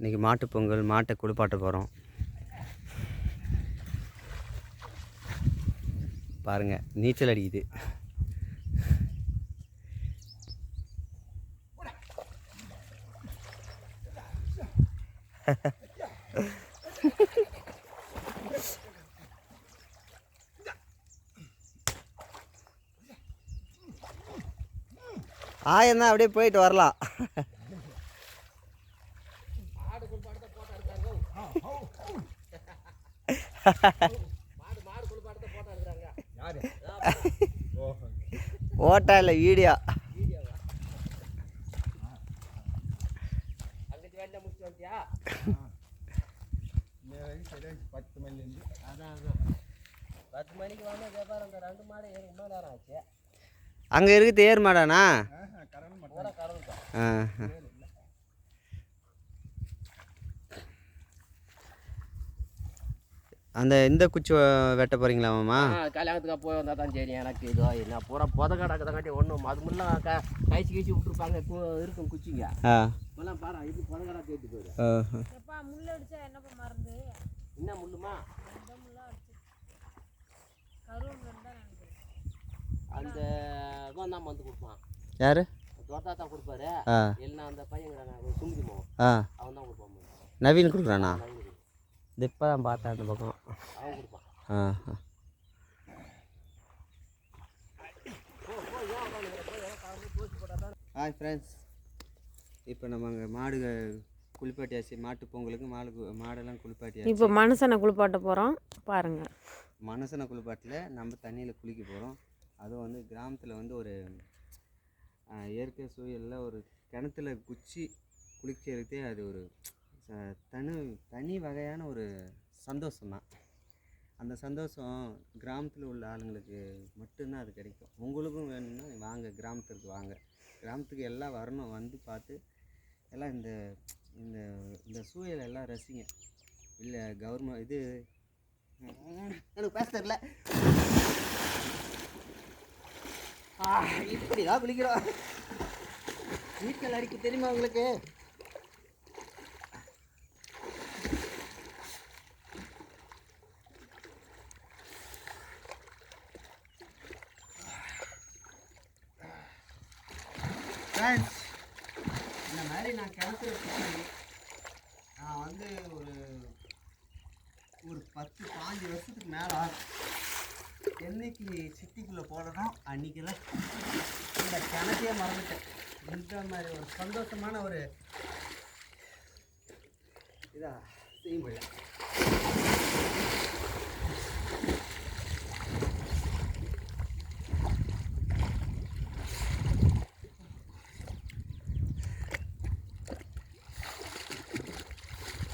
இன்றைக்கி மாட்டுப் பொங்கல், மாட்டை குளிப்பாட்ட போகிறோம். பாருங்கள், நீச்சல் அடிக்குது. ஆயன்னா அப்படியே போயிட்டு வரலாம். ஓட்டா இல்லை, வீடியோ. அங்கே இருக்குது ஏர் மாடாண்ணா. அந்த இந்த குச்சி வெட்ட போகிறீங்களா மாமா? கல்யாணத்துக்கு போய் வந்தால் தான் சரி. எனக்கு இதோ என்ன பூரா புத கிடக்குதாங்காட்டி ஒன்றும் அது முன்னெலாம் கைச்சி கழிச்சு விட்டுருப்பாங்க. இருக்கும் குச்சிங்க இப்போலாம் பாரு, இது புத கடை தேடி போயிடும். முள் அடிச்சா என்னப்பா மருந்து? என்ன முள்ளுமா? அந்த இவன் தான் வந்து கொடுப்பான். யாரு? தோட்டா தான் கொடுப்பாரு. எல்லாம் அந்த பையன் சுமிக்குமோ அவன் தான் கொடுப்பான். நவீன் கொடுக்குறானா? இது இப்போ தான் பார்த்தேன் அந்த பக்கம். அவன் கொடுப்பான். ஹாய் ஃப்ரெண்ட்ஸ், இப்போ நம்ம அங்கே மாடு குளிப்பாட்டியாச்சு. மாட்டு பொங்கலுக்கு மாடெல்லாம் குளிப்பாட்டியாச்சு. இப்போ மனுஷனை குளிப்பாட்ட போகிறோம் பாருங்கள். மனுஷனை குளிப்பாட்டில் நம்ம தண்ணியில் குளிக்க போகிறோம். அதுவும் வந்து கிராமத்தில் வந்து ஒரு இயற்கை சூழலில் ஒரு கிணத்துல குச்சி குளிக்கிறதே அது ஒரு தனி வகையான ஒரு சந்தோஷம்தான். அந்த சந்தோஷம் கிராமத்தில் உள்ள ஆளுங்களுக்கு மட்டும்தான் அது கிடைக்கும். உங்களுக்கும் வேணும்னா வாங்க, கிராமத்துக்கு வாங்க. கிராமத்துக்கு எல்லாம் வரணும், வந்து பார்த்து எல்லாம் இந்த இந்த இந்த சூழலை எல்லாம் ரசிங்க. இல்லை கவர்மெண்ட் இது எனக்கு பேச தெரியல. இப்படிதான் குளிக்கிறோம். நீச்சல் அடிக்க தெரியுமா உங்களுக்கு? இந்த மாதிரி நான் கிணத்துல நான் வந்து ஒரு 10-15 வருஷத்துக்கு மேலே என்னைக்கு சிட்டிக்குள்ளே போடணும் அன்றைக்கெல்லாம் இந்த கிணத்தையே மறந்துட்டேன். இந்த மாதிரி ஒரு சந்தோஷமான ஒரு இதாக செய்ய முடியல.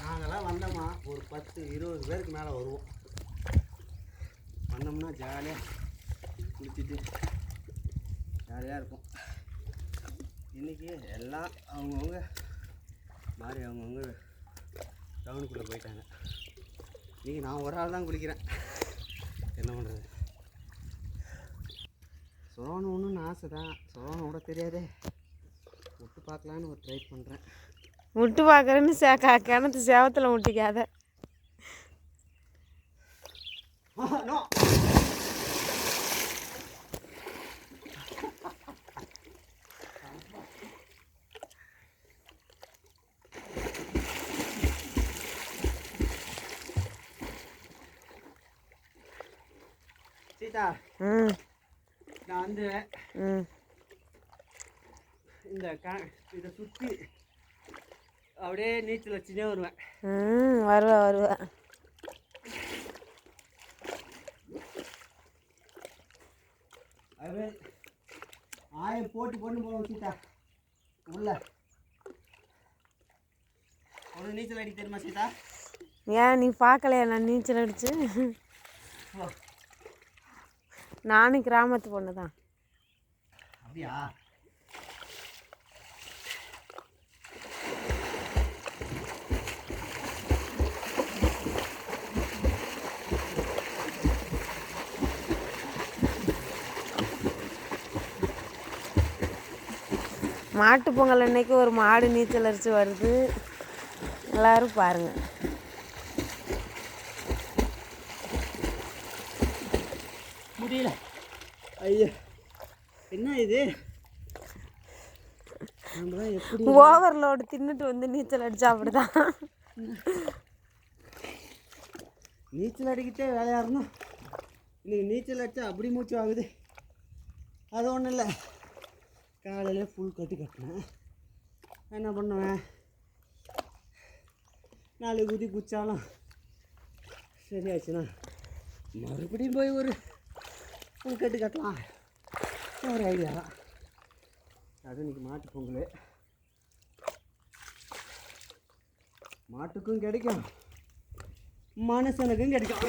நாங்கள்லாம் வந்தோமா ஒரு 10-20 பேருக்கு மேலே வருவோம். வந்தோம்னா ஜாலியாக குளிச்சுட்டு ஜாலியாக இருக்கும். இன்றைக்கி எல்லாம் அவங்கவுங்க மாதிரி அவங்கவுங்க டவுனுக்குள்ளே போயிட்டாங்க. இன்றைக்கி நான் ஒரு ஆள் தான் குளிக்கிறேன். என்ன பண்ணுறது? சொல்லணுன்னு ஆசை தான், சொல்லணும் கூட தெரியாதே. விட்டு பார்க்கலான்னு ஒரு ட்ரை பண்ணுறேன். விட்டு பார்க்குறேன்னு கிணத்து சேவத்தில் முட்டிக்காத. சீதா, நான் வந்து இந்த இதை சுற்றி அப்படியே நீச்சல் வச்சுனே வருவேன். வருவேன். அது ஆயம் போட்டு போவோம். சீதா உள்ள ஒரு நீச்சல் அடி தெரியுமா சீதா? ஏன் நீ பார்க்கலையா நான் நீச்சல் அடிச்சு? நானும் கிராமத்து பொண்ணு தான். அப்படியா? மாட்டு பொங்கல் அன்னைக்கு ஒரு மாடு நீச்சல் அடிச்சு வருது. எல்லோரும் பாருங்கள். முடியல. ஐயா என்ன இது? நம்மளாம் எப்படி ஓவர்லோடு தின்னுட்டு வந்து நீச்சல் அடித்தா அப்படிதான். நீச்சல் அடிக்கிட்டே வேலையாக இருந்தோம். இன்றைக்கி நீச்சல் அடித்தா அப்படி மூச்சு ஆகுது. அது ஒன்றும் இல்லை, காலையிலே ஃபுல் கட்டினேன். என்ன பண்ணுவேன், 4 குதி குச்சாலும் சரியாச்சுன்னா மறுபடியும் போய் ஒரு ஃபுல் கட்டலாம் ஒரு ஐடியா தான். அது இன்றைக்கி மாட்டு பொங்கல், மாட்டுக்கும் கிடைக்கும் மனுஷனுக்கும் கிடைக்கும்.